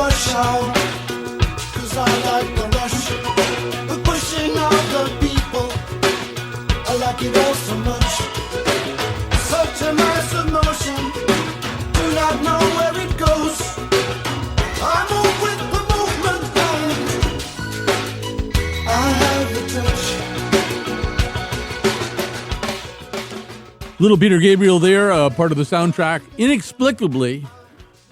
rush hour, 'cause I like the rush, the pushing of the people. I like it all so much. Such a massive motion, do not know where it goes. I move with the movement, and I have the touch. Little Peter Gabriel there, part of the soundtrack, inexplicably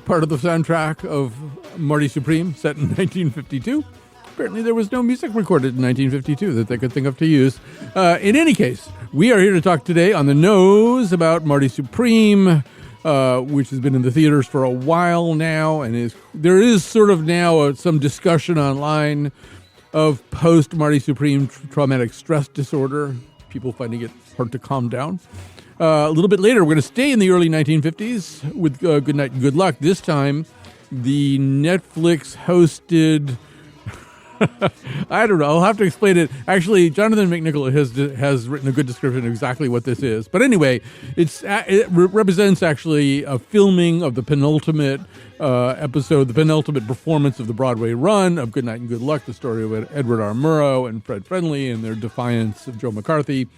part of the soundtrack of Marty Supreme, set in 1952. Apparently there was no music recorded in 1952 that they could think of to use. In any case, we are here to talk today on The Nose about Marty Supreme, which has been in the theaters for a while now, and there is sort of now some discussion online of post-Marty Supreme traumatic stress disorder, people finding it hard to calm down. A little bit later, we're going to stay in the early 1950s with Good Night and Good Luck. This time, the Netflix-hosted... I don't know. I'll have to explain it. Actually, Jonathan McNichol has written a good description of exactly what this is. But anyway, it represents actually a filming of the penultimate episode, the penultimate performance of the Broadway run of Good Night and Good Luck, the story of Edward R. Murrow and Fred Friendly and their defiance of Joe McCarthy.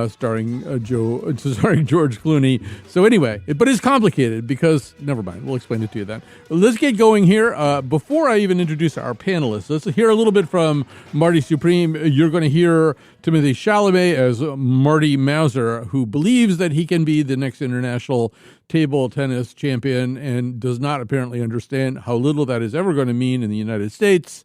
Starring George Clooney. So anyway, but it's complicated because, never mind, we'll explain it to you then. Let's get going here. Before I even introduce our panelists, let's hear a little bit from Marty Supreme. You're going to hear Timothée Chalamet as Marty Mauser, who believes that he can be the next international table tennis champion and does not apparently understand how little that is ever going to mean in the United States.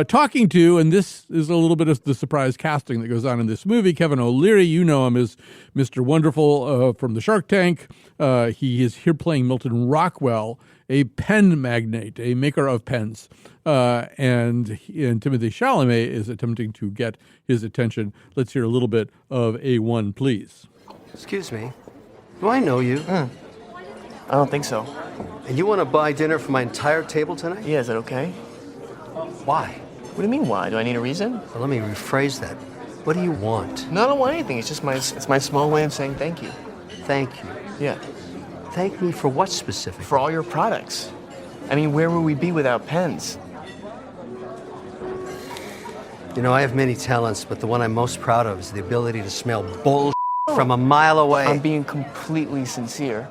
Talking to, and this is a little bit of the surprise casting that goes on in this movie, Kevin O'Leary. You know him as Mr. Wonderful from the Shark Tank. He is here playing Milton Rockwell, a pen magnate, a maker of pens. And Timothée Chalamet is attempting to get his attention. Let's hear a little bit of A1, please. Excuse me. Do I know you? I don't think so. And you want to buy dinner for my entire table tonight? Yeah, is that okay? Why? What do you mean, why? Do I need a reason? Well, let me rephrase that. What do you want? No, I don't want anything. It's just my small way of saying thank you. Thank you. Yeah. Thank me for what specifically? For all your products. I mean, where would we be without pens? You know, I have many talents, but the one I'm most proud of is the ability to smell bull from a mile away. I'm being completely sincere.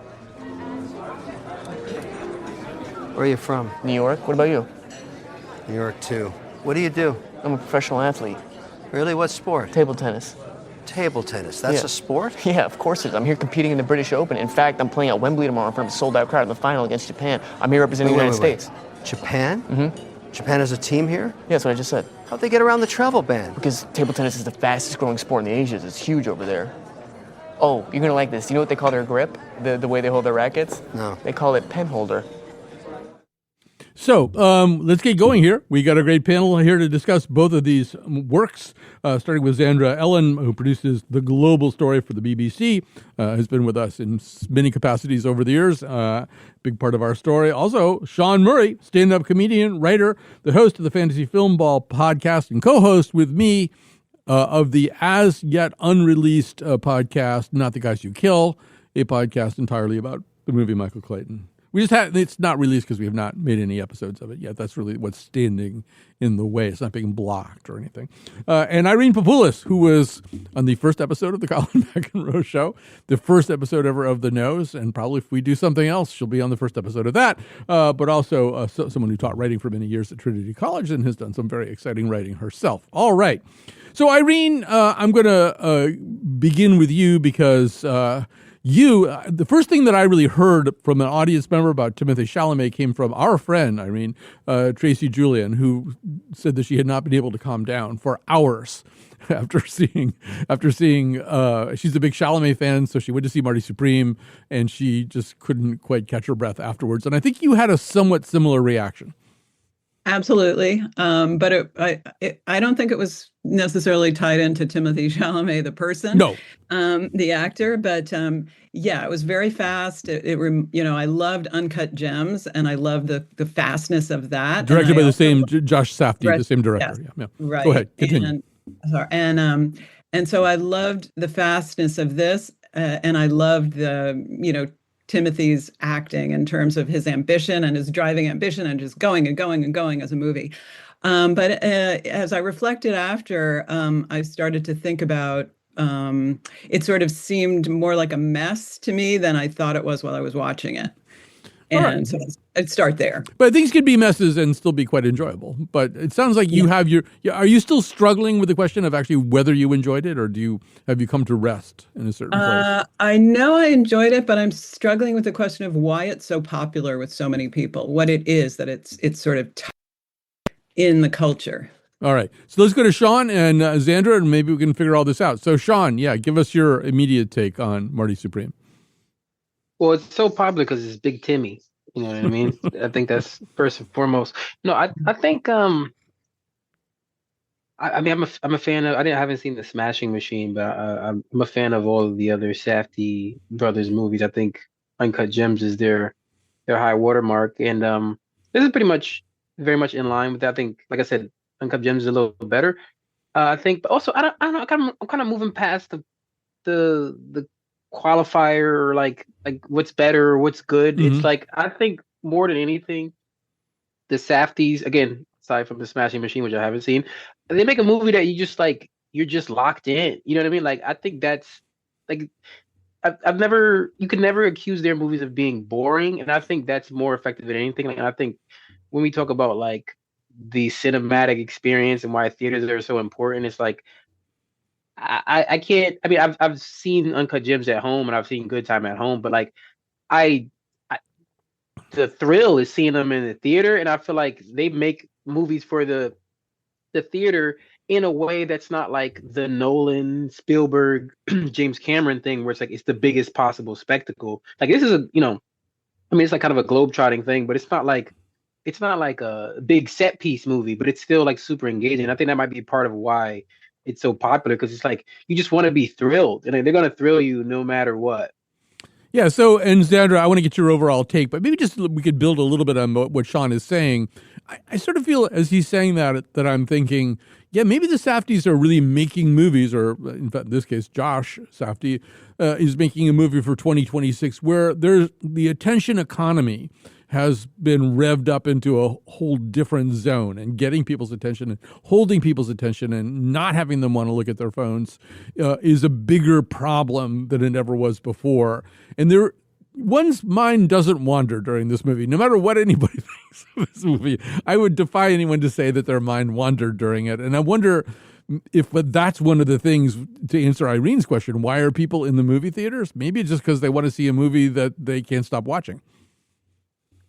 Where are you from? New York? What about you? New York, too. What do you do? I'm a professional athlete. Really? What sport? Table tennis. Table tennis. That's Yeah. a sport? Yeah, of course it is. I'm here competing in the British Open. In fact, I'm playing at Wembley tomorrow in front of a sold-out crowd in the final against Japan. I'm here representing the United States. Japan? Mm-hmm. Japan has a team here? Yeah, that's what I just said. How'd they get around the travel ban? Because table tennis is the fastest growing sport in the Asians. It's huge over there. Oh, you're gonna like this. You know what they call their grip? The way they hold their rackets? No. They call it pen holder. So let's get going here. We got a great panel here to discuss both of these works, starting with Xandra Ellin, who produces The Global Story for the BBC, has been with us in many capacities over the years, big part of our story. Also, Shawn Murray, stand-up comedian, writer, the host of the Fantasy Filmball podcast, and co-host with me of the as-yet unreleased podcast, Not the Guys You Kill, a podcast entirely about the movie Michael Clayton. It's not released because we have not made any episodes of it yet. That's really what's standing in the way. It's not being blocked or anything. And Irene Papoulis, who was on the first episode of the Colin McEnroe Show, the first episode ever of The Nose, and probably if we do something else, she'll be on the first episode of that. But also someone who taught writing for many years at Trinity College and has done some very exciting writing herself. All right. So Irene, I'm going to begin with you because... the first thing that I really heard from an audience member about Timothée Chalamet came from our friend, Irene, Tracy Julian, who said that she had not been able to calm down for hours after seeing, she's a big Chalamet fan, so she went to see Marty Supreme, and she just couldn't quite catch her breath afterwards. And I think you had a somewhat similar reaction. Absolutely. But I don't think it was necessarily tied into Timothée Chalamet, the person, no, the actor. But yeah, it was very fast. I loved Uncut Gems, and I loved the fastness of that. Directed by the same Josh Safdie, the same director. Yes, yeah. Right. Go ahead, continue. And so I loved the fastness of this, and I loved the Timothy's acting in terms of his ambition and his driving ambition and just going and going and going as a movie. But as I reflected after, I started to think about it sort of seemed more like a mess to me than I thought it was while I was watching it. And so I'd start there. But things can be messes and still be quite enjoyable. But it sounds like you have are you still struggling with the question of actually whether you enjoyed it, or have you come to rest in a certain place? I know I enjoyed it, but I'm struggling with the question of why it's so popular with so many people, what it is that it's sort of in the culture. All right. So let's go to Shawn and Xandra, and maybe we can figure all this out. So Shawn, give us your immediate take on Marty Supreme. Well, it's so popular because it's Big Timmy. You know what I mean? I think that's first and foremost. No, I think I mean I'm a fan of. I haven't seen the Smashing Machine, but I'm a fan of all of the other Safdie brothers movies. I think Uncut Gems is their high watermark, and this is pretty much very much in line with that. I think, like I said, Uncut Gems is a little bit better. I think, but also I don't know. I'm kind of moving past the qualifier, or like what's better or what's good. Mm-hmm. It's like, I think more than anything, the Safdies, again, aside from the Smashing Machine, which I haven't seen, they make a movie that you're just locked in. You know what I mean? Like, I think that's like, you can never accuse their movies of being boring, and I think that's more effective than anything. Like, and I think when we talk about like the cinematic experience and why theaters are so important, it's like, I can't. I mean, I've seen Uncut Gems at home, and I've seen Good Time at home, but like, the thrill is seeing them in the theater, and I feel like they make movies for the theater in a way that's not like the Nolan, Spielberg, James Cameron thing, where it's like it's the biggest possible spectacle. Like, this is I mean, it's like kind of a globe-trotting thing, but it's not like a big set piece movie, but it's still like super engaging. I think that might be part of why it's so popular, because it's like you just want to be thrilled, and they're going to thrill you no matter what. Yeah. So, and Xandra, I want to get your overall take, but maybe just we could build a little bit on what Shawn is saying. I sort of feel as he's saying that I'm thinking, maybe the Safdies are really making movies, or in fact, in this case, Josh Safdie is making a movie for 2026 where there's the attention economy has been revved up into a whole different zone, and getting people's attention and holding people's attention and not having them want to look at their phones is a bigger problem than it ever was before. And one's mind doesn't wander during this movie, no matter what anybody thinks of this movie. I would defy anyone to say that their mind wandered during it. And I wonder if that's one of the things, to answer Irene's question, why are people in the movie theaters? Maybe it's just because they want to see a movie that they can't stop watching.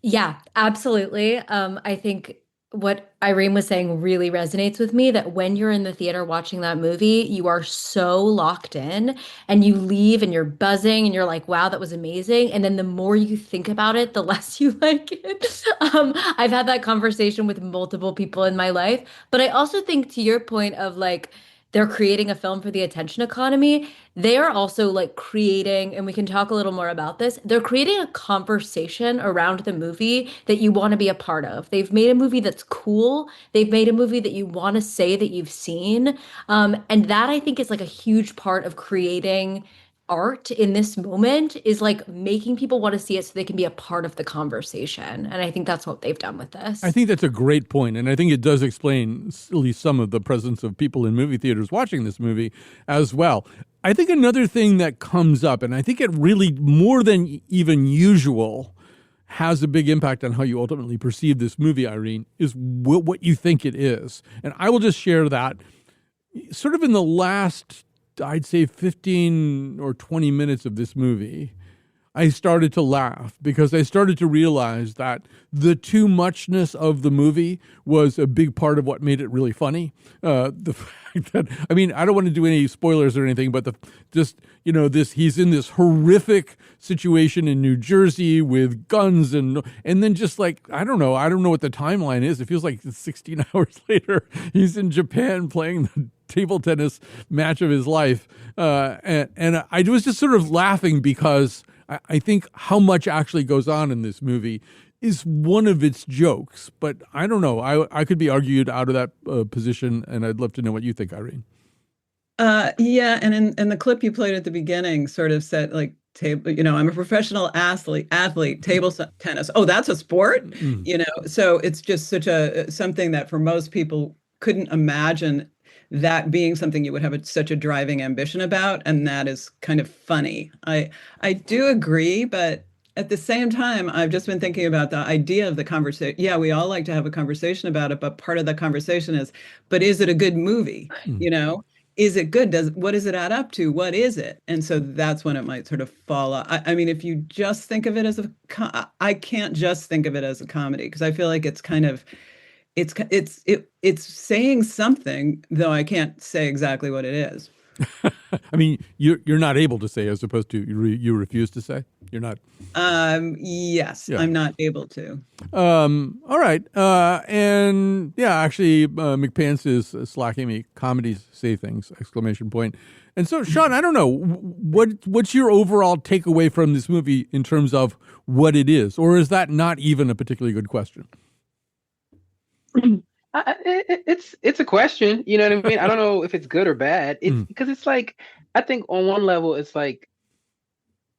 Yeah, absolutely. I think what Irene was saying really resonates with me, that when you're in the theater watching that movie, you are so locked in, and you leave and you're buzzing and you're like, wow, that was amazing. And then the more you think about it, the less you like it. I've had that conversation with multiple people in my life. But I also think, to your point of like, they're creating a film for the attention economy, they are also like creating, and we can talk a little more about this, they're creating a conversation around the movie that you want to be a part of. They've made a movie that's cool. They've made a movie that you want to say that you've seen. And that, I think, is like a huge part of creating art in this moment, is like making people want to see it so they can be a part of the conversation. And I think that's what they've done with this. I think that's a great point. And I think it does explain at least some of the presence of people in movie theaters watching this movie as well. I think another thing that comes up, and I think it really, more than even usual, has a big impact on how you ultimately perceive this movie, Irene, is what you think it is. And I will just share that sort of in the last, I'd say 15 or 20 minutes of this movie, I started to laugh because I started to realize that the too muchness of the movie was a big part of what made it really funny. The fact that, I mean, I don't want to do any spoilers or anything, but he's in this horrific situation in New Jersey with guns and then just like, I don't know what the timeline is. It feels like 16 hours later, he's in Japan playing the table tennis match of his life. And I was just sort of laughing because I think how much actually goes on in this movie is one of its jokes. But I don't know. I could be argued out of that position, and I'd love to know what you think, Irene. Yeah, and in the clip you played at the beginning sort of said, like, table, I'm a professional athlete, tennis. Oh, that's a sport, Mm. So it's just such a something that for most people couldn't imagine that being something you would have such a driving ambition about, and that is kind of funny. I do agree, but at the same time, I've just been thinking about the idea of the conversation. Yeah, we all like to have a conversation about it, but part of the conversation is, but is it a good movie? Mm. Is it good? What does it add up to? What is it? And so that's when it might sort of fall out. I mean, if you just think of it as I can't just think of it as a comedy, because I feel like it's kind of it's saying something, though I can't say exactly what it is. I mean, you're not able to say, as opposed to you refuse to say. You're not. Yes, Yeah. I'm not able to. All right. And yeah, actually, McPants is slacking me. Comedies say things! Exclamation point. And so, Shawn, I don't know what's your overall takeaway from this movie in terms of what it is, or is that not even a particularly good question? It's a question. You know what I mean? I don't know if it's good or bad. It's because it's like, I think on one level, it's like,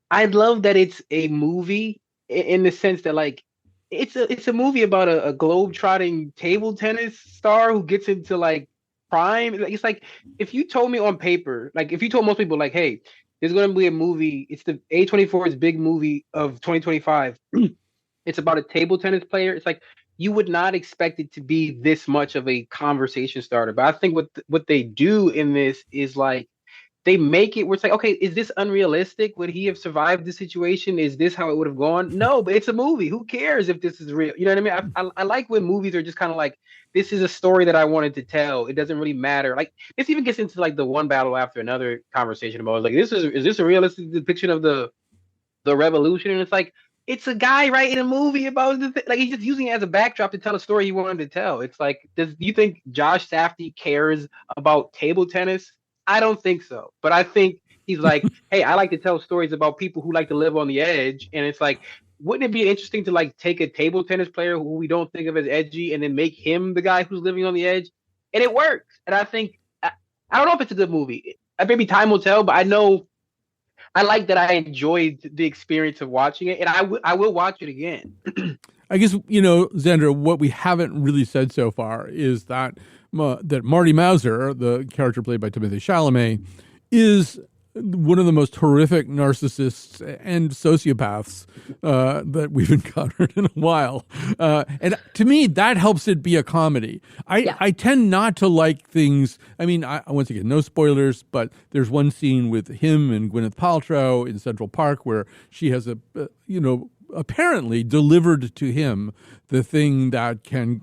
I love that it's a movie in the sense that, like, it's a movie about a globe-trotting table tennis star who gets into like prime. Like, it's like, if you told me on paper, like if you told most people, like, hey, there's going to be a movie, it's the A24's big movie of 2025. It's about a table tennis player. It's like, you would not expect it to be this much of a conversation starter. But I think what they do in this is like, they make it where it's like, okay, is this unrealistic? Would he have survived the situation? Is this how it would have gone? No, but it's a movie. Who cares if this is real? You know what I mean? I like when movies are just kind of like, this is a story that I wanted to tell. It doesn't really matter. Like, this even gets into like the one battle after another conversation about, like, is this a realistic depiction of the revolution? And it's like, it's a guy writing a movie about like, he's just using it as a backdrop to tell a story he wanted to tell. It's like, do you think Josh Safdie cares about table tennis? I don't think so. But I think he's like, hey, I like to tell stories about people who like to live on the edge. And it's like, wouldn't it be interesting to like take a table tennis player who we don't think of as edgy and then make him the guy who's living on the edge? And it works. And I think, I don't know if it's a good movie. Maybe time will tell, but I know I like that I enjoyed the experience of watching it, and I will watch it again. I guess, Xandra, what we haven't really said so far is that Marty Mauser, the character played by Timothée Chalamet, is one of the most horrific narcissists and sociopaths that we've encountered in a while. And to me, that helps it be a comedy. I tend not to like things. I mean, once again, no spoilers, but there's one scene with him and Gwyneth Paltrow in Central Park where she has apparently delivered to him the thing that can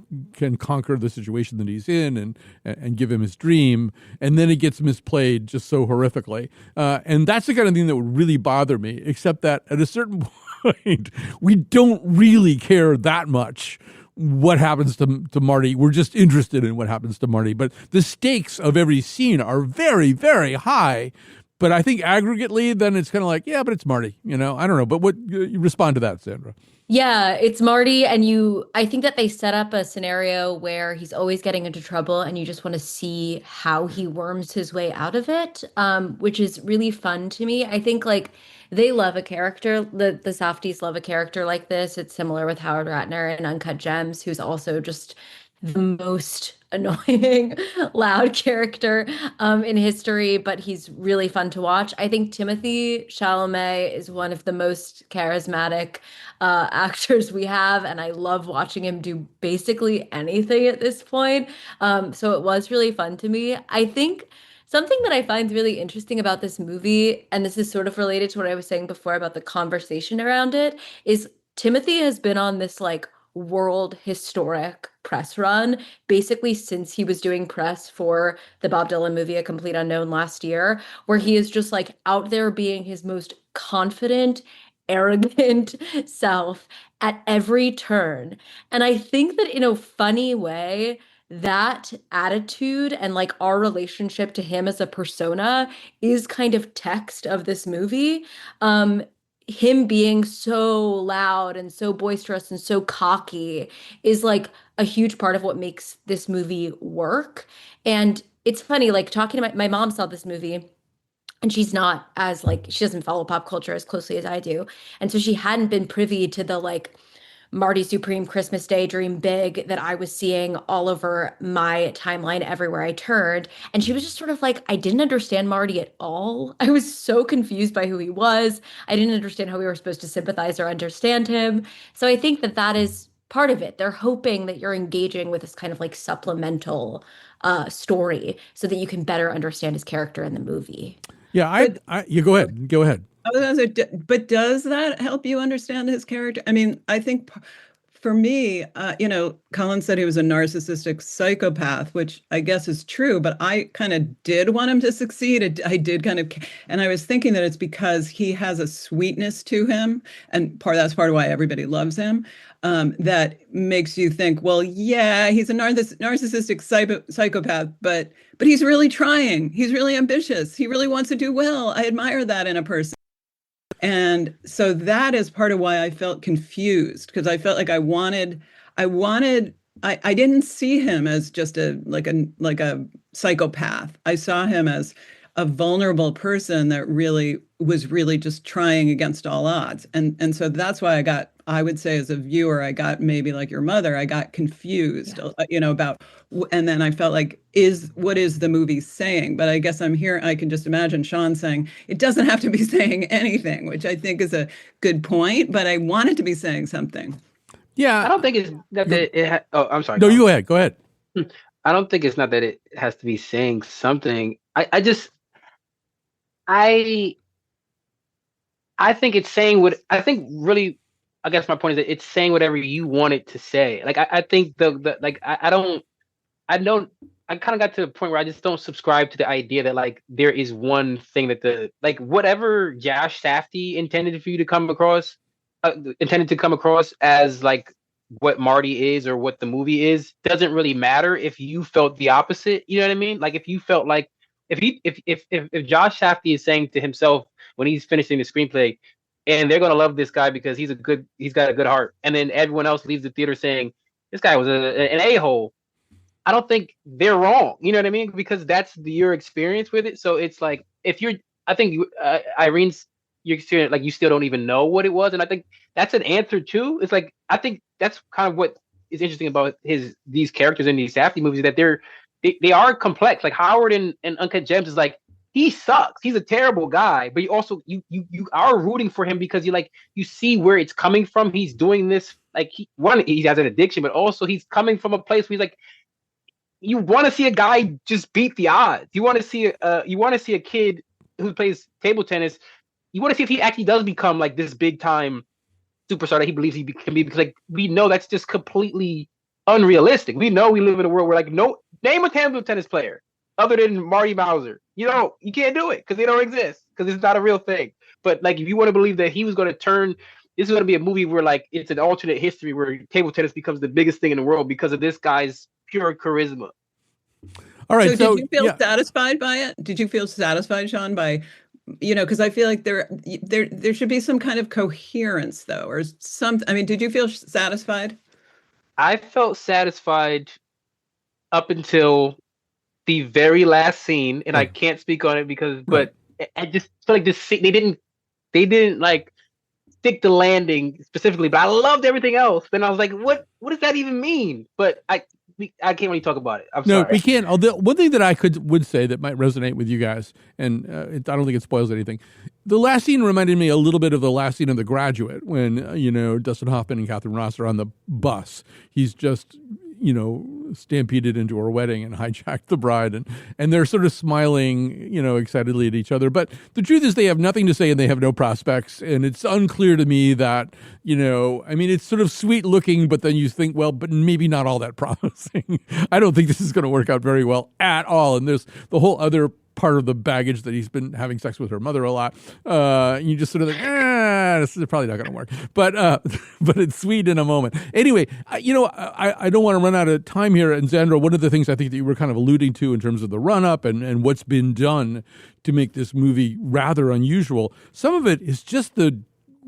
conquer the situation that he's in and give him his dream, and then it gets misplayed just so horrifically. And that's the kind of thing that would really bother me, except that at a certain point, we don't really care that much what happens to Marty. We're just interested in what happens to Marty. But the stakes of every scene are very, very high. But I think aggregately, then it's kind of like, yeah, but it's Marty, I don't know. But what you respond to that, Xandra? Yeah, it's Marty, and I think that they set up a scenario where he's always getting into trouble, and you just want to see how he worms his way out of it, which is really fun to me. I think like they love a character, the Safdies love a character like this. It's similar with Howard Ratner in Uncut Gems, who's also just the most annoying, loud character in history, but he's really fun to watch. I think Timothée Chalamet is one of the most charismatic actors we have, and I love watching him do basically anything at this point. So it was really fun to me. I think something that I find really interesting about this movie, and this is sort of related to what I was saying before about the conversation around it, is Timothée has been on this like world historic press run basically since he was doing press for the Bob Dylan movie A Complete Unknown last year, where he is just like out there being his most confident, arrogant self at every turn. And I think that in a funny way, that attitude and like our relationship to him as a persona is kind of text of this movie. Him being so loud and so boisterous and so cocky is like a huge part of what makes this movie work. And it's funny, like talking to my mom saw this movie And she's not as like, she doesn't follow pop culture as closely as I do. And so she hadn't been privy to the like Marty Supreme Christmas Day Dream Big that I was seeing all over my timeline everywhere I turned. And she was just sort of like, I didn't understand Marty at all. I was so confused by who he was. I didn't understand how we were supposed to sympathize or understand him. So I think that that is part of it. They're hoping that you're engaging with this kind of like supplemental story so that you can better understand his character in the movie. Yeah, you go ahead. Go ahead. I was gonna say, but does that help you understand his character? I mean, I think for me, Colin said he was a narcissistic psychopath, which I guess is true, but I kind of did want him to succeed. I did kind of, and I was thinking that it's because he has a sweetness to him, and that's part of why everybody loves him. That makes you think, well, yeah, he's a narcissistic psychopath, but he's really trying. He's really ambitious. He really wants to do well. I admire that in a person. And so that is part of why I felt confused, because I felt like I didn't see him as just a psychopath. I saw him as a vulnerable person that was really just trying against all odds. And so that's why I would say as a viewer, I got, maybe like your mother, I got confused, about, and then I felt like, what is the movie saying? But I guess I can just imagine Shawn saying, it doesn't have to be saying anything, which I think is a good point, but I want it to be saying something. Yeah. I don't think it's that I'm sorry. No, you go ahead. Go ahead. I don't think it's not that it has to be saying something. I think it's saying what I think really. I guess my point is that it's saying whatever you want it to say. Like I think I kind of got to the point where I just don't subscribe to the idea that like there is one thing that whatever Josh Safdie intended to come across as like what Marty is or what the movie is doesn't really matter if you felt the opposite. You know what I mean? Like if you felt like if Josh Safdie is saying to himself when he's finishing the screenplay, and they're gonna love this guy because he's got a good heart, and then everyone else leaves the theater saying this guy was an a-hole. I don't think they're wrong. You know what I mean? Because that's your experience with it. So it's like Irene's your experience, like you still don't even know what it was, and I think that's an answer too. It's like I think that's kind of what is interesting about these characters in these Safdie movies, that they are complex. Like Howard and Uncut Gems is like, he sucks. He's a terrible guy, but you also you are rooting for him because you see where it's coming from. He's doing this like he has an addiction, but also he's coming from a place where he's like, you want to see a guy just beat the odds. You want to see a kid who plays table tennis. You want to see if he actually does become like this big time superstar that he believes he can be, because like we know that's just completely unrealistic. We know we live in a world where like name a table tennis player other than Marty Mauser. You can't do it because they don't exist, because it's not a real thing. But like, if you want to believe that he was going to this is going to be a movie where like it's an alternate history where table tennis becomes the biggest thing in the world because of this guy's pure charisma. All right. So did you feel satisfied by it? Did you feel satisfied, Shawn, by, because I feel like there should be some kind of coherence though, or some. I mean, did you feel satisfied? I felt satisfied up until the very last scene, and I can't speak on it but I just feel like this scene, they didn't like stick the landing specifically, but I loved everything else. Then I was like, what does that even mean? But I can't really talk about it. I'm sorry. No, we can't. Although one thing that I would say that might resonate with you guys, and I don't think it spoils anything. The last scene reminded me a little bit of the last scene of The Graduate, when Dustin Hoffman and Catherine Ross are on the bus. He's just stampeded into her wedding and hijacked the bride, and they're sort of smiling, excitedly at each other. But the truth is they have nothing to say and they have no prospects. And it's unclear to me that, it's sort of sweet looking, but then you think, well, but maybe not all that promising. I don't think this is going to work out very well at all. And there's the whole other part of the baggage that he's been having sex with her mother a lot. You just sort of think, this is probably not going to work. But it's sweet in a moment. Anyway, I don't want to run out of time here. And Xandra, one of the things I think that you were kind of alluding to in terms of the run-up and what's been done to make this movie rather unusual, some of it is just the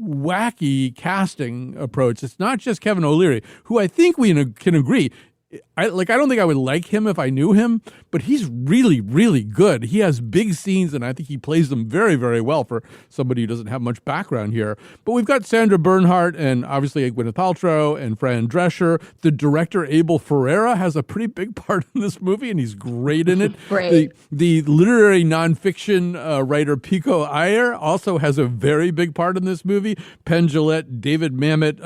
wacky casting approach. It's not just Kevin O'Leary, who I think we can agree, I don't think I would like him if I knew him, but he's really, really good. He has big scenes, and I think he plays them very, very well for somebody who doesn't have much background here. But we've got Xandra Bernhardt and obviously Gwyneth Paltrow and Fran Drescher. The director, Abel Ferreira, has a pretty big part in this movie, and he's great in it. Great. The literary nonfiction writer Pico Iyer also has a very big part in this movie. Penn Jillette, David Mamet,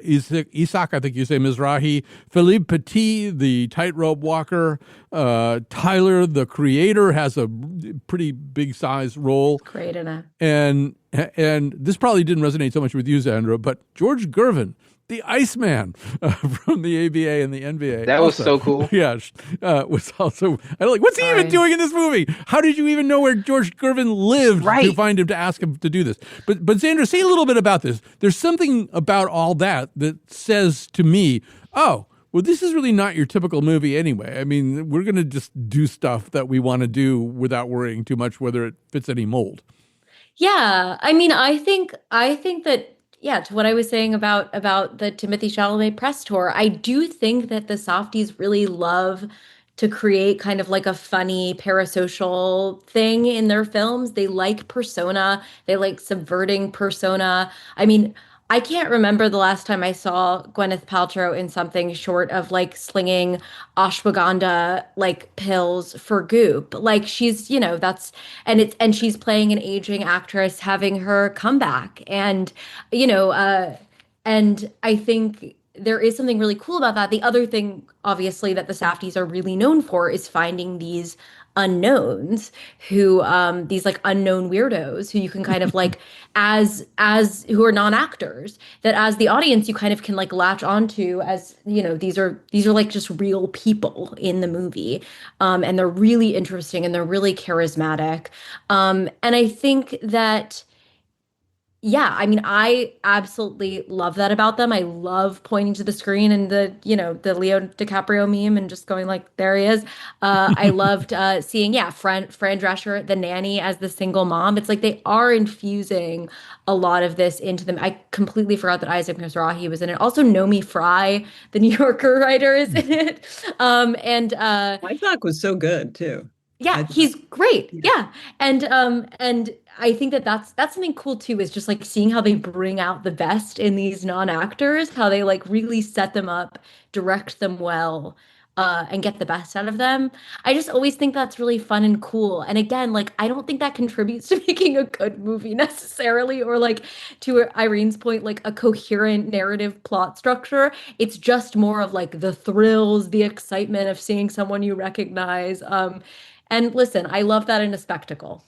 Isaac, I think you say Mizrahi, Philippe Petit, the tightrope walker, Tyler, the creator, has a pretty big size role. Great in it. And this probably didn't resonate so much with you, Xandra, but George Gervin, the Iceman from the ABA and the NBA. That was so cool. Yeah, was also. I like. What's he even doing in this movie? How did you even know where George Gervin lived to find him to ask him to do this? But Xandra, say a little bit about this. There's something about all that says to me, oh, well, this is really not your typical movie anyway. I mean, we're going to just do stuff that we want to do without worrying too much whether it fits any mold. Yeah, I mean, I think that, yeah, to what I was saying about the Timothée Chalamet press tour, I do think that the Safdies really love to create kind of like a funny parasocial thing in their films. They like persona. They like subverting persona. I mean, I can't remember the last time I saw Gwyneth Paltrow in something short of like slinging ashwagandha like pills for goop. Like she's, and she's playing an aging actress having her comeback. And, and I think there is something really cool about that. The other thing, obviously, that the Safdies are really known for is finding these unknowns who these like unknown weirdos who you can kind of like as who are non-actors, that as the audience you kind of can like latch onto as, these are like just real people in the movie, and they're really interesting and they're really charismatic, and I think that, yeah, I mean, I absolutely love that about them. I love pointing to the screen and the Leo DiCaprio meme and just going like, there he is. I loved seeing, Fran Drescher, the nanny, as the single mom. It's like they are infusing a lot of this into them. I completely forgot that Isaac Mizrahi was in it. Also, Nomi Fry, the New Yorker writer, is in it. Isaac was so good too. Yeah, he's great. Yeah. And I think that's something cool too, is just like seeing how they bring out the best in these non-actors, how they like really set them up, direct them well, and get the best out of them. I just always think that's really fun and cool. And again, like, I don't think that contributes to making a good movie necessarily, or like, to Irene's point, like a coherent narrative plot structure. It's just more of like the thrills, the excitement of seeing someone you recognize. And listen, I love that in a spectacle.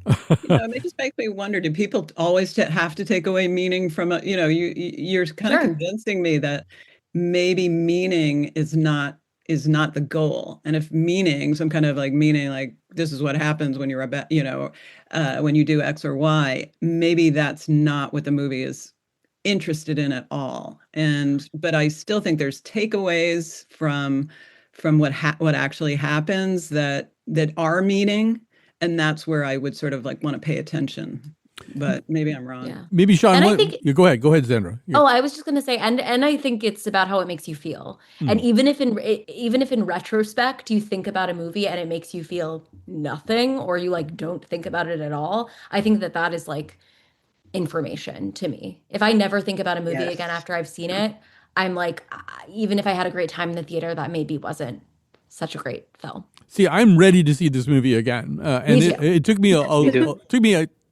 It just makes me wonder, do people always have to take away meaning from you're kind of convincing me that maybe meaning is not the goal. And if meaning, some kind of like meaning, like this is what happens when you're about, when you do X or Y, maybe that's not what the movie is interested in at all. But I still think there's takeaways from what actually happens that are meaning. And that's where I would sort of like want to pay attention, but maybe I'm wrong. Yeah. Maybe Shawn. And I think, go ahead, Xandra. Yeah. Oh, I was just going to say, and I think it's about how it makes you feel. And even if in retrospect you think about a movie and it makes you feel nothing, or you like don't think about it at all, I think that is like information to me. If I never think about a movie again after I've seen it, I'm like, even if I had a great time in the theater, that maybe wasn't such a great film. See, I'm ready to see this movie again, and it took me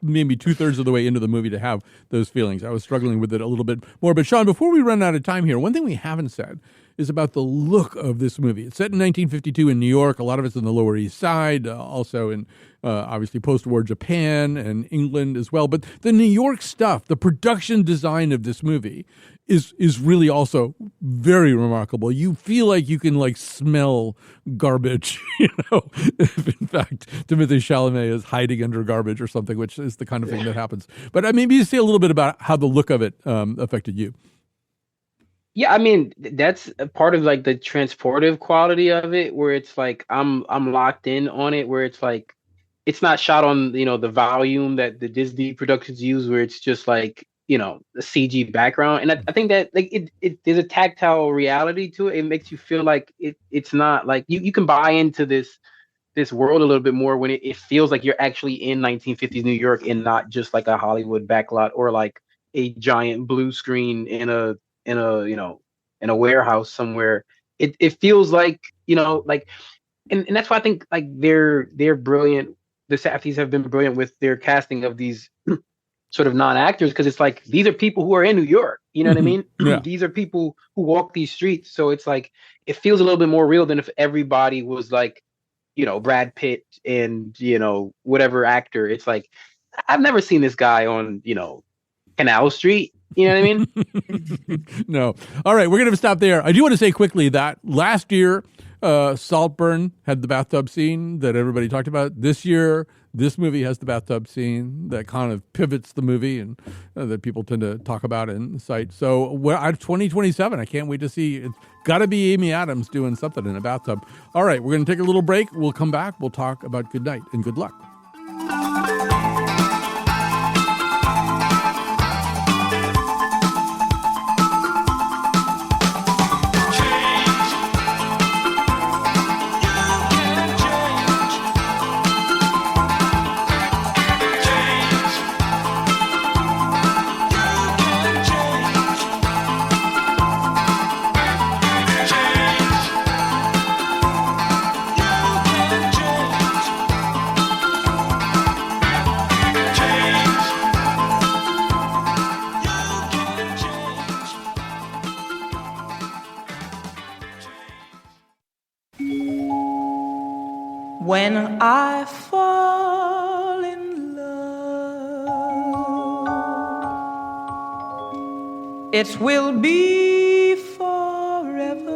maybe 2/3 of the way into the movie to have those feelings. I was struggling with it a little bit more. But Shawn, before we run out of time here, one thing we haven't said is about the look of this movie. It's set in 1952 in New York. A lot of it's in the Lower East Side, also in obviously post-war Japan and England as well. But the New York stuff, the production design of this movie is really also very remarkable. You feel like you can like smell garbage, if in fact Timothée Chalamet is hiding under garbage or something, which is the kind of thing that happens. But maybe you say a little bit about how the look of it affected you. Yeah, I mean, that's a part of like the transportive quality of it, where it's like I'm locked in on it, where it's like it's not shot on the volume that the Disney productions use, where it's just like the CG background. And I think that like it there's a tactile reality to it. It makes you feel like it's not like you can buy into this world a little bit more when it feels like you're actually in 1950s New York and not just like a Hollywood backlot or like a giant blue screen in a warehouse somewhere. It feels like, like, and that's why I think like they're brilliant. The Safdies have been brilliant with their casting of these sort of non-actors, because it's like these are people who are in New York. You know what I mean? Yeah. These are people who walk these streets. So it's like it feels a little bit more real than if everybody was like, Brad Pitt and whatever actor. It's like I've never seen this guy on Canal Street. You know what I mean? No. All right, we're going to stop there. I do want to say quickly that last year, Saltburn had the bathtub scene that everybody talked about. This year, this movie has the bathtub scene that kind of pivots the movie and that people tend to talk about and cite. So 2027, I can't wait to see. It's got to be Amy Adams doing something in a bathtub. All right, we're going to take a little break. We'll come back. We'll talk about Good Night and Good Luck. When I fall in love, it will be forever,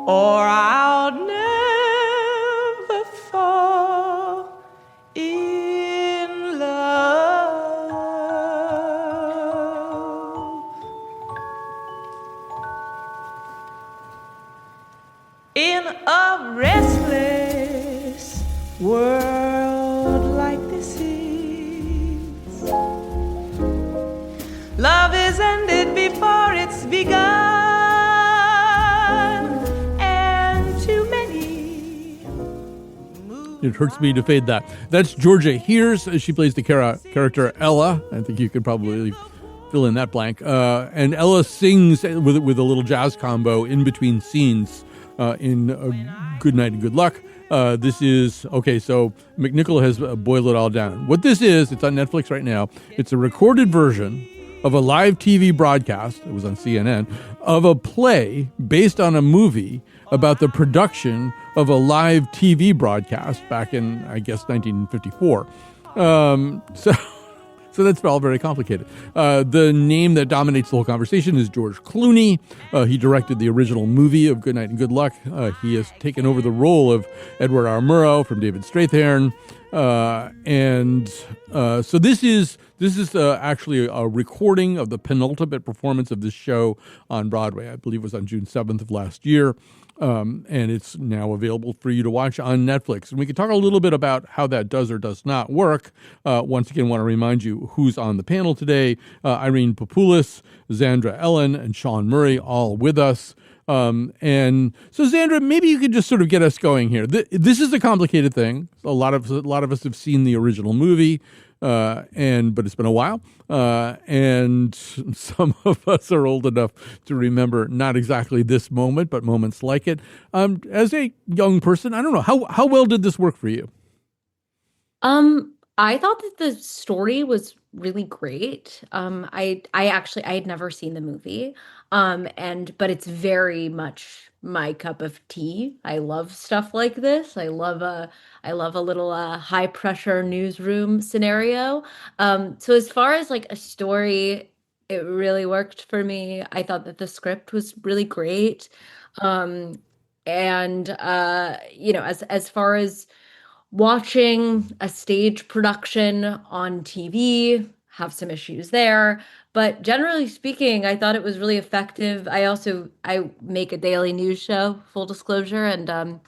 or I'll never fall in love. In a restless world like this is, love is ended before it's begun, and too many. It hurts me to fade that. That's Georgia Hears. She plays the character Ella. I think you could probably fill in that blank. And Ella sings with a little jazz combo in between scenes. In Good Night and Good Luck. This is, okay, so McNichol has boiled it all down. What this is, it's on Netflix right now. It's a recorded version of a live TV broadcast, it was on CNN, of a play based on a movie about the production of a live TV broadcast back in, I guess, 1954. So that's all very complicated. The name that dominates the whole conversation is George Clooney. He directed the original movie of Good Night and Good Luck. He has taken over the role of Edward R. Murrow from David Strathairn. So this is actually a recording of the penultimate performance of this show on Broadway. I believe it was on June 7th of last year. And it's now available for you to watch on Netflix. And we can talk a little bit about how that does or does not work. Once again, want to remind you who's on the panel today. Irene Papoulis, Xandra Ellin, and Shawn Murray all with us. And so, Xandra, maybe you could just sort of get us going here. This is a complicated thing. A lot of us have seen the original movie. But it's been a while, and some of us are old enough to remember not exactly this moment, but moments like it. As a young person, I don't know, how well did this work for you? I thought that the story was really great. I had never seen the movie, but it's very much my cup of tea. I love stuff like this. I love a little high pressure newsroom scenario. So as far as like a story, it really worked for me. I thought that the script was really great. As far as watching a stage production on TV, have some issues there. But generally speaking, I thought it was really effective. I make a daily news show, full disclosure, and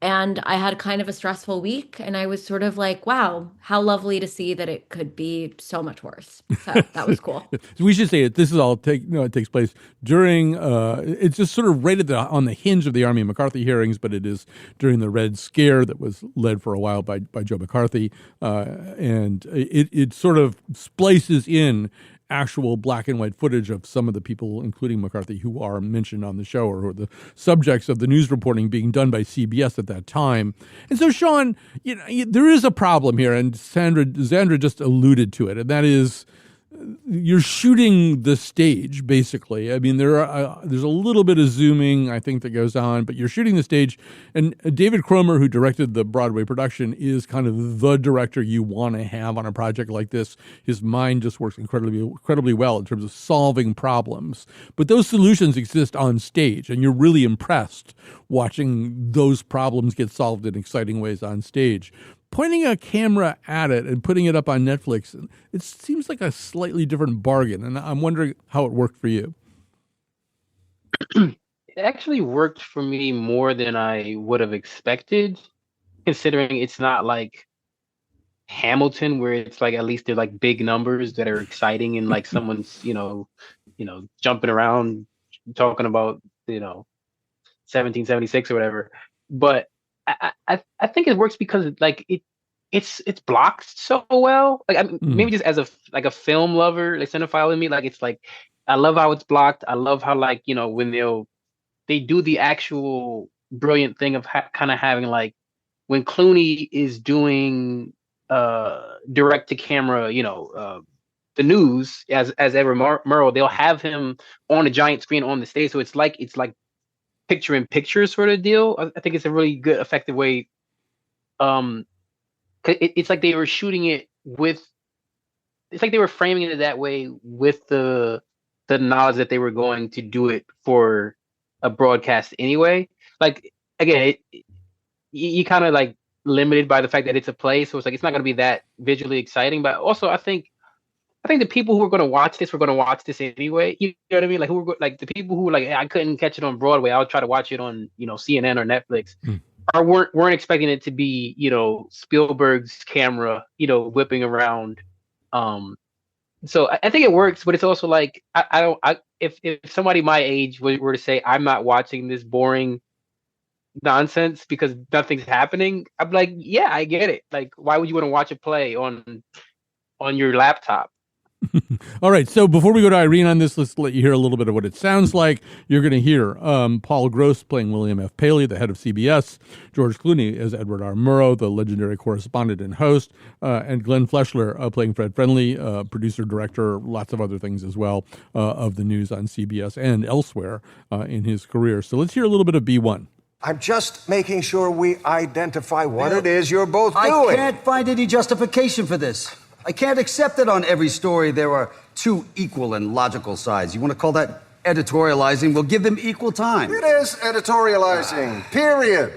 And I had kind of a stressful week, and I was sort of like, wow, how lovely to see that it could be so much worse. So that was cool. We should say it. This is all it takes place during. It's just sort of right on the hinge of the Army McCarthy hearings, but it is during the Red Scare that was led for a while by Joe McCarthy, and it sort of splices in actual black and white footage of some of the people, including McCarthy, who are mentioned on the show or who are the subjects of the news reporting being done by CBS at that time. And so, Shawn, there is a problem here, and Xandra just alluded to it, and that is you're shooting the stage, basically. I mean, there's a little bit of zooming, I think, that goes on, but you're shooting the stage. And David Cromer, who directed the Broadway production, is kind of the director you want to have on a project like this. His mind just works incredibly well in terms of solving problems. But those solutions exist on stage, and you're really impressed watching those problems get solved in exciting ways on stage. Pointing a camera at it and putting it up on Netflix, it seems like a slightly different bargain. And I'm wondering how it worked for you. It actually worked for me more than I would have expected, considering it's not like Hamilton, where it's like at least they're like big numbers that are exciting and like someone's, jumping around talking about, 1776 or whatever. But I think it works because like it's blocked so well. Like maybe just as a film lover, like cinephile in me, like it's like I love how it's blocked. I love how like when they do the actual brilliant thing of kind of having like when Clooney is doing direct to camera, the news as Edward Murrow, they'll have him on a giant screen on the stage, so it's like picture in picture sort of deal. I think it's a really good, effective way. It's like they were shooting it with. It's like they were framing it that way with the knowledge that they were going to do it for a broadcast anyway. Like again, you kind of like limited by the fact that it's a play, so it's like it's not going to be that visually exciting. But also, I think the people who are going to watch this were going to watch this anyway. You know what I mean? Like like the people who were like, I couldn't catch it on Broadway, I'll try to watch it on CNN or Netflix, or weren't expecting it to be Spielberg's camera whipping around. So I think it works, but it's also like if somebody my age were to say I'm not watching this boring nonsense because nothing's happening, I'm like, yeah, I get it. Like, why would you want to watch a play on your laptop? All right. So before we go to Irene on this, let's let you hear a little bit of what it sounds like. You're going to hear Paul Gross playing William F. Paley, the head of CBS, George Clooney as Edward R. Murrow, the legendary correspondent and host, and Glenn Fleshler playing Fred Friendly, producer, director, lots of other things as well of the news on CBS and elsewhere in his career. So let's hear a little bit of B1. I'm just making sure we identify what it is you're both doing. I can't find any justification for this. I can't accept that on every story there are two equal and logical sides. You want to call that editorializing? We'll give them equal time. It is editorializing, period.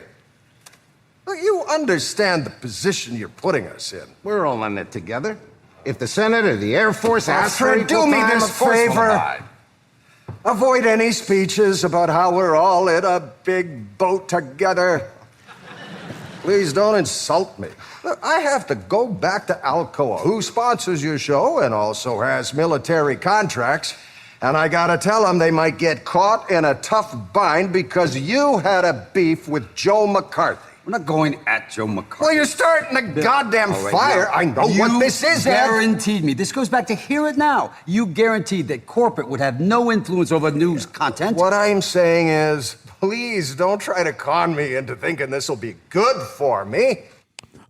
Look, you understand the position you're putting us in. We're all in it together. If the Senate or the Air Force asks for Alfred, do me time, this of course we'll favor. abide. Avoid any speeches about how we're all in a big boat together. Please don't insult me. Look, I have to go back to Alcoa, who sponsors your show and also has military contracts, and I gotta tell them they might get caught in a tough bind because you had a beef with Joe McCarthy. We're not going at Joe McCarthy. Well, you're starting a goddamn fire. I know what this is, Ed. You guaranteed me. This goes back to Hear It Now. You guaranteed that corporate would have no influence over news content. What I'm saying is, please don't try to con me into thinking this will be good for me.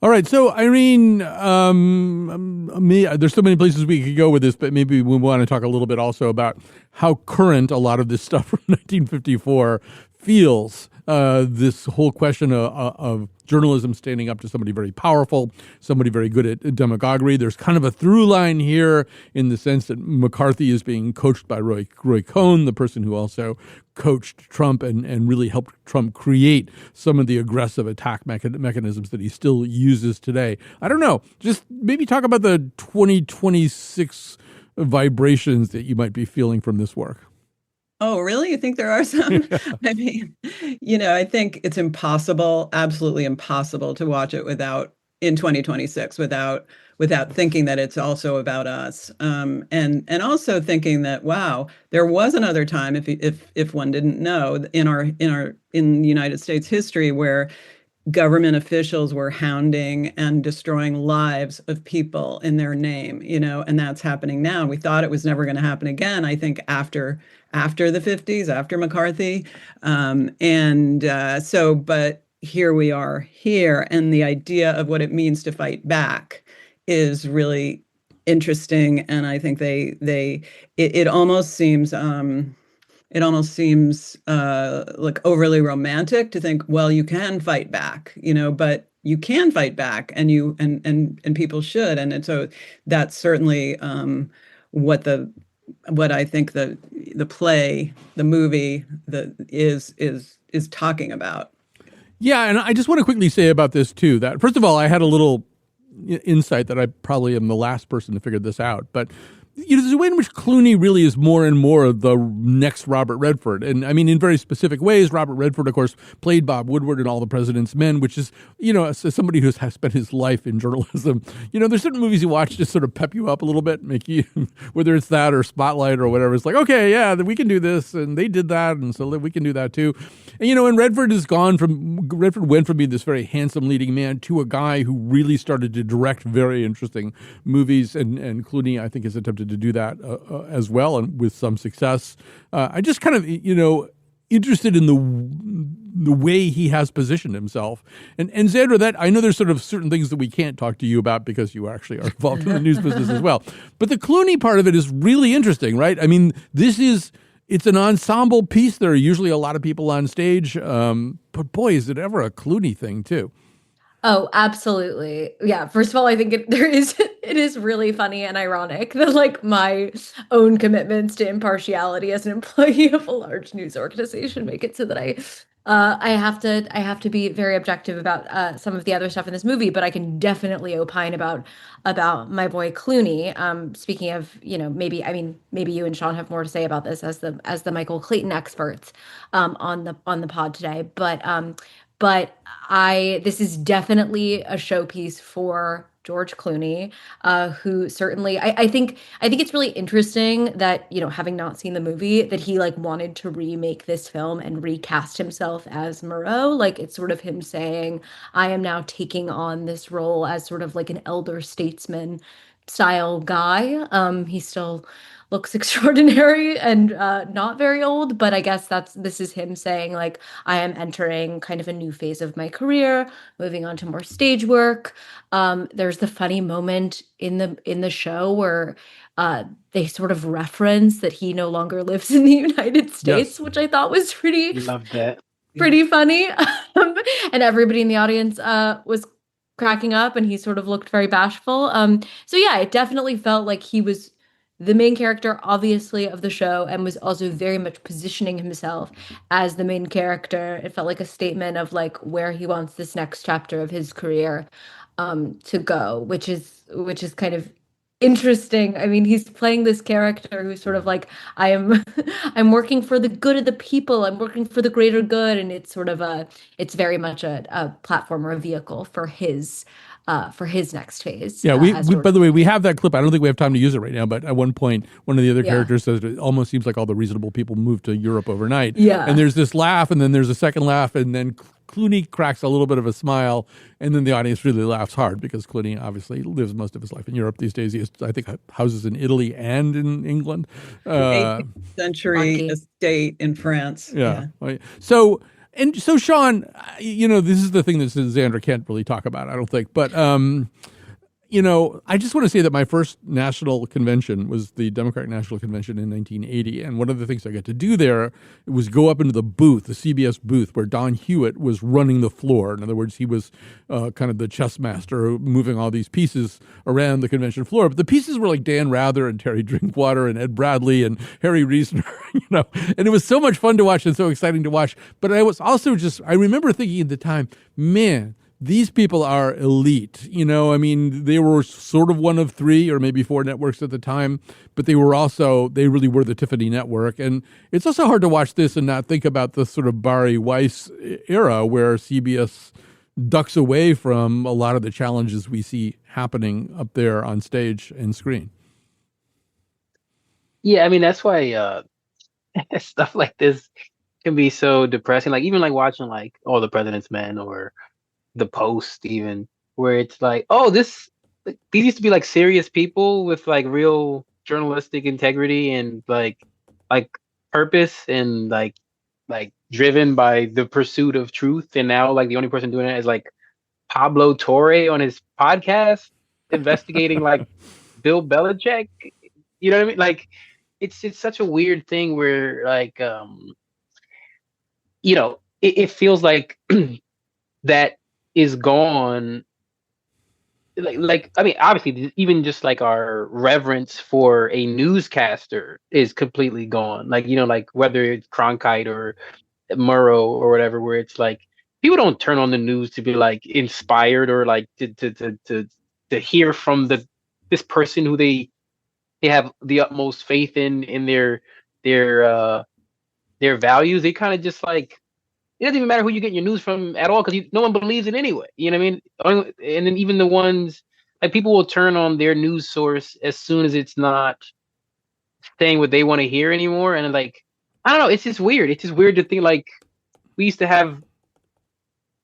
All right, so Irene, there's so many places we could go with this, but maybe we want to talk a little bit also about how current a lot of this stuff from 1954 feels. This whole question of journalism standing up to somebody very powerful, somebody very good at demagoguery. There's kind of a through line here in the sense that McCarthy is being coached by Roy Cohn, the person who also coached Trump and really helped Trump create some of the aggressive attack mechanisms that he still uses today. I don't know. Just maybe talk about the 2026 vibrations that you might be feeling from this work. Oh, really? You think there are some? I mean, I think it's impossible, absolutely impossible to watch it in 2026 without thinking that it's also about us. And also thinking that, wow, there was another time, if one didn't know, in United States history where government officials were hounding and destroying lives of people in their name, and that's happening now. We thought it was never going to happen again, I think, after the 50s, after McCarthy. But here we are here, and the idea of what it means to fight back is really interesting. And I think it almost seems like overly romantic to think, well, you can fight back, but you can fight back, and people should. And so that's certainly what I think the play, the movie, is talking about. Yeah, and I just want to quickly say about this too, that first of all, I had a little insight that I probably am the last person to figure this out, but there's a way in which Clooney really is more and more of the next Robert Redford. And I mean, in very specific ways. Robert Redford, of course, played Bob Woodward in All the President's Men, which is, as somebody who has spent his life in journalism, there's certain movies you watch just sort of pep you up a little bit, make you, whether it's that or Spotlight or whatever. It's like, okay, yeah, we can do this, and they did that, and so we can do that too. And, and Redford went from being this very handsome leading man to a guy who really started to direct very interesting movies, and Clooney, I think, has attempted to do that as well, and with some success. I just kind of, interested in the way he has positioned himself. And Xandra, that I know there's sort of certain things that we can't talk to you about because you actually are involved in the news business as well. But the Clooney part of it is really interesting, right? I mean, it's an ensemble piece. There are usually a lot of people on stage, but boy, is it ever a Clooney thing too. Oh, absolutely. Yeah. First of all, I think it is really funny and ironic that like my own commitments to impartiality as an employee of a large news organization make it so that I have to be very objective about some of the other stuff in this movie, but I can definitely opine about my boy Clooney. Speaking of, maybe you and Shawn have more to say about this as the Michael Clayton experts on the pod today, but this is definitely a showpiece for George Clooney, who certainly, I think it's really interesting that, having not seen the movie, that he like wanted to remake this film and recast himself as Murrow. Like it's sort of him saying, I am now taking on this role as sort of like an elder statesman style guy. He still looks extraordinary and not very old, but I guess this is him saying like, I am entering kind of a new phase of my career, moving on to more stage work. There's the funny moment in the show where they sort of reference that he no longer lives in the United States, yes, which I thought was pretty funny. And everybody in the audience was cracking up, and he sort of looked very bashful. So yeah, it definitely felt like he was the main character, obviously, of the show, and was also very much positioning himself as the main character. It felt like a statement of like where he wants this next chapter of his career to go, which is kind of interesting. I mean, he's playing this character who's sort of like, I'm working for the good of the people. I'm working for the greater good, and it's sort of it's very much a platform or a vehicle for his next phase. Yeah, we by the way, we have that clip. I don't think we have time to use it right now, but at one point, one of the other characters says it almost seems like all the reasonable people moved to Europe overnight. Yeah. And there's this laugh, and then there's a second laugh, and then Clooney cracks a little bit of a smile, and then the audience really laughs hard because Clooney obviously lives most of his life in Europe these days. He has, I think, houses in Italy and in England. 18th century estate in France. Yeah. So, Shawn, this is the thing that Xandra can't really talk about, I don't think. But, I just want to say that my first national convention was the Democratic National Convention in 1980. And one of the things I got to do there was go up into the booth, the CBS booth, where Don Hewitt was running the floor. In other words, he was kind of the chess master moving all these pieces around the convention floor. But the pieces were like Dan Rather and Terry Drinkwater and Ed Bradley and Harry Reasoner, and it was so much fun to watch and so exciting to watch. But I was also I remember thinking at the time, man, these people are elite. You know, I mean, they were sort of one of 3 or maybe 4 networks at the time, but they really were the Tiffany network. And it's also hard to watch this and not think about the sort of Barry Weiss era where CBS ducks away from a lot of the challenges we see happening up there on stage and screen. Yeah, I mean that's why stuff like this can be so depressing. Like even like watching like Oh, the President's Men or The Post, even where it's like, oh, these used to be like serious people with like real journalistic integrity and like purpose and like driven by the pursuit of truth. And now like the only person doing it is like Pablo Torre on his podcast investigating like Bill Belichick. You know what I mean? Like it's such a weird thing where like it feels like that is gone. Like I mean, obviously, even just like our reverence for a newscaster is completely gone. Like like whether it's Cronkite or Murrow or whatever, where it's like people don't turn on the news to be like inspired or like to hear from this person who they have the utmost faith in their values. They kind of just like, it doesn't even matter who you get your news from at all because no one believes it anyway. You know what I mean? And then even the ones like people will turn on their news source as soon as it's not saying what they want to hear anymore. And like, I don't know, it's just weird. It's just weird to think like we used to have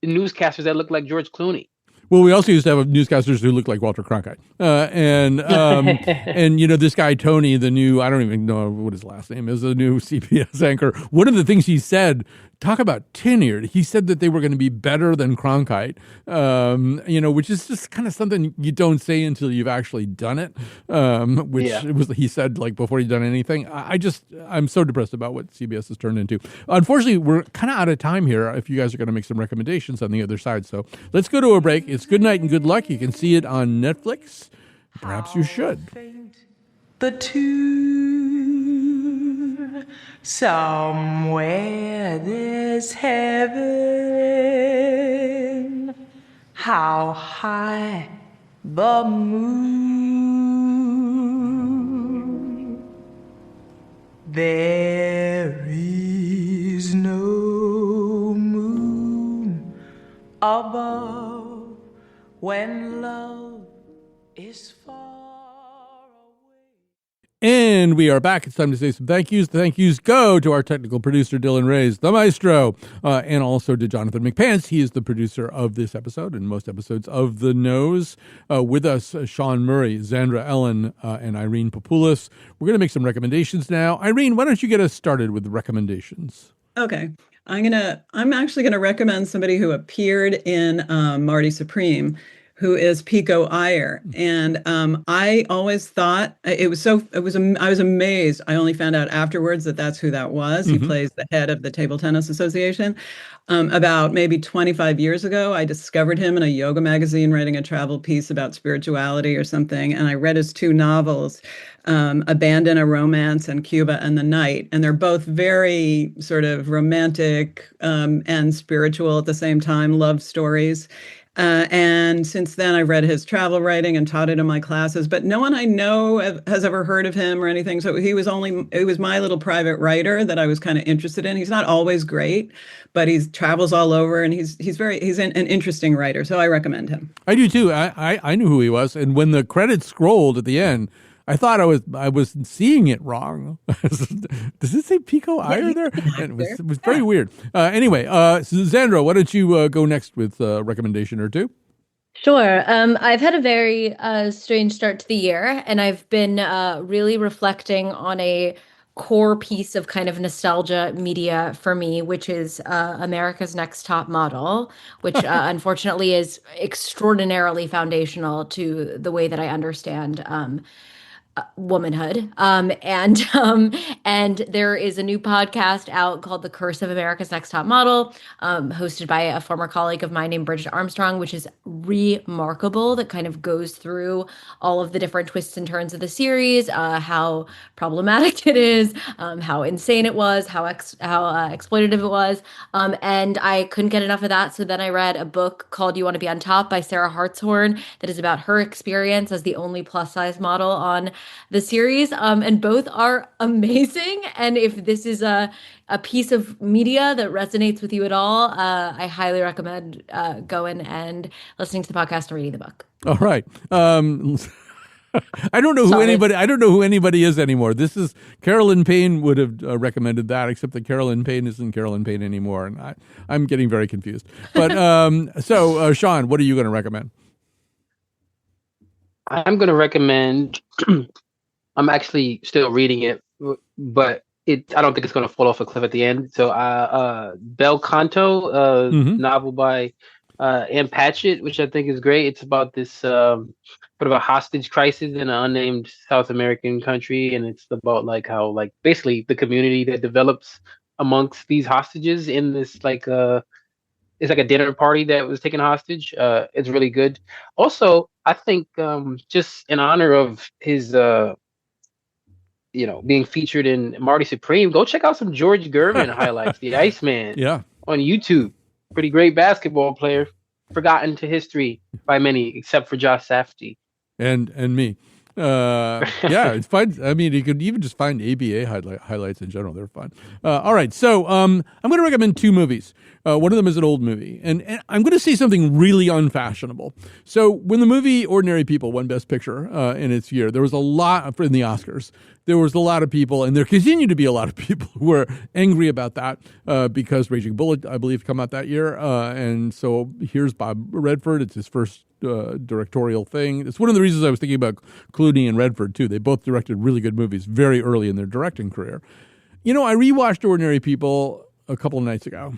newscasters that looked like George Clooney. Well, we also used to have newscasters who looked like Walter Cronkite. And this guy, Tony, the new, I don't even know what his last name is, the new CBS anchor. One of the things he said, talk about tin-eared, he said that they were going to be better than Cronkite, which is just kind of something you don't say until you've actually done it, he said like before he'd done anything. I'm so depressed about what CBS has turned into. Unfortunately, we're kind of out of time here if you guys are going to make some recommendations on the other side. So let's go to a break. It's Good Night and Good Luck. You can see it on Netflix. Perhaps you should. The tune somewhere there's heaven. How high the moon? There is no moon above when love is far. And we are back. It's time to say some thank yous. The thank yous go to our technical producer, Dylan Reyes, the maestro, and also to Jonathan McPants. He is the producer of this episode and most episodes of The Nose. With us, Shawn Murray, Xandra, Ellin, and Irene Papoulis. We're going to make some recommendations now. Irene, why don't you get us started with the recommendations? Okay. I'm actually gonna recommend somebody who appeared in Marty Supreme, who is Pico Iyer. And I always thought I was amazed. I only found out afterwards that that's who that was. Mm-hmm. He plays the head of the Table Tennis Association. About maybe 25 years ago, I discovered him in a yoga magazine writing a travel piece about spirituality or something. And I read his 2 novels, Abandon a Romance and Cuba and the Night. And they're both very sort of romantic and spiritual at the same time, love stories. And since then, I've read his travel writing and taught it in my classes, but no one I know has ever heard of him or anything. So it was my little private writer that I was kind of interested in. He's not always great, but he travels all over and he's an interesting writer. So I recommend him. I do too. I knew who he was. And when the credits scrolled at the end, I thought I was seeing it wrong. Does it say Pico Iyer there? It was very weird. Anyway, Xandra, why don't you go next with a recommendation or two? Sure. I've had a very strange start to the year, and I've been really reflecting on a core piece of kind of nostalgia media for me, which is America's Next Top Model, which unfortunately is extraordinarily foundational to the way that I understand womanhood. And there is a new podcast out called The Curse of America's Next Top Model, hosted by a former colleague of mine named Bridget Armstrong, which is remarkable, that kind of goes through all of the different twists and turns of the series, how problematic it is, how insane it was, how exploitative it was. And I couldn't get enough of that. So then I read a book called You Want to Be on Top by Sarah Hartshorn that is about her experience as the only plus size model on the series, and both are amazing. And if this is a piece of media that resonates with you at all, I highly recommend going and listening to the podcast and reading the book. All right. I don't know who anybody is anymore. This is Carolyn Payne would have recommended that, except that Carolyn Payne isn't Carolyn Payne anymore, and I'm getting very confused. But so Shawn, what are you going to recommend? I'm going to recommend. I'm actually still reading it, but I don't think it's going to fall off a cliff at the end. So, Bel Canto, novel by Ann Patchett, which I think is great. It's about this sort of a hostage crisis in an unnamed South American country, and it's about like how like basically the community that develops amongst these hostages in this it's like a dinner party that was taken hostage. It's really good. Also, I think just in honor of his being featured in Marty Supreme, go check out some George Gervin highlights, the Iceman, on YouTube. Pretty great basketball player, forgotten to history by many, except for Josh Safdie. And me. It's fun. I mean, you could even just find ABA highlights in general. They're fun. All right. So I'm going to recommend two movies. One of them is an old movie. And I'm going to say something really unfashionable. So when the movie Ordinary People won Best Picture in its year, there was a lot in the Oscars. There was a lot of people, and there continue to be a lot of people who were angry about that because Raging Bull, I believe, come out that year. And so here's Bob Redford. It's his first directorial thing. It's one of the reasons I was thinking about Clooney and Redford, too. They both directed really good movies very early in their directing career. I rewatched Ordinary People a couple of nights ago.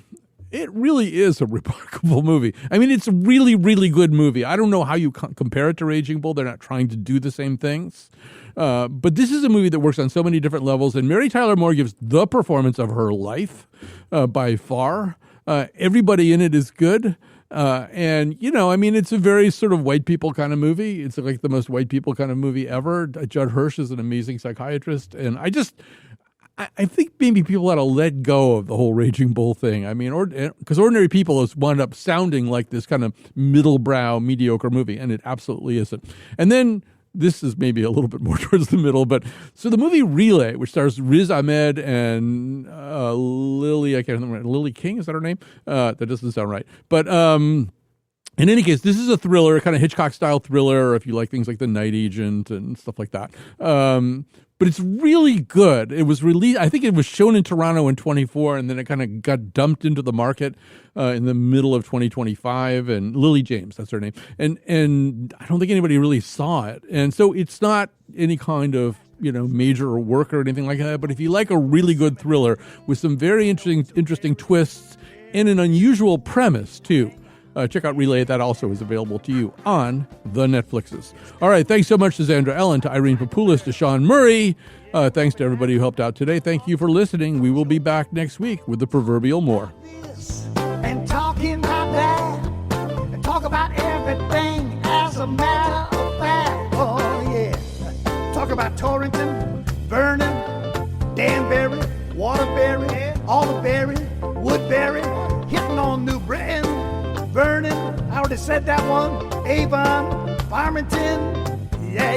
It really is a remarkable movie. I mean, it's a really, really good movie. I don't know how you compare it to Raging Bull. They're not trying to do the same things. But this is a movie that works on so many different levels, and Mary Tyler Moore gives the performance of her life by far. Everybody in it is good. And, it's a very sort of white people kind of movie. It's like the most white people kind of movie ever. Judd Hirsch is an amazing psychiatrist. And I think maybe people ought to let go of the whole Raging Bull thing. I mean, because Ordinary People has wound up sounding like this kind of middle-brow, mediocre movie, and it absolutely isn't. And then this is maybe a little bit more towards the middle, but so the movie Relay, which stars Riz Ahmed and Lily, I can't remember, Lily King, is that her name? That doesn't sound right. But in any case, this is a thriller, kind of Hitchcock-style thriller, if you like things like The Night Agent and stuff like that. But it's really good. It was released, I think it was shown in Toronto in 24, and then it kind of got dumped into the market in the middle of 2025. And Lily James, that's her name. And I don't think anybody really saw it. And so it's not any kind of major work or anything like that. But if you like a really good thriller with some very interesting twists and an unusual premise too, check out Relay. That also is available to you on the Netflixes. All right. Thanks so much to Xandra Ellin, to Irene Papoulis, to Shawn Murray. Thanks to everybody who helped out today. Thank you for listening. We will be back next week with the proverbial more. And talking about that, and talk about everything as a matter of fact. Oh, yeah. Talk about Torrington, Vernon, Danbury, Waterbury, Alderbury, Woodbury, hitting on New Britain, Vernon, I already said that one, Avon, Farmington, yeah.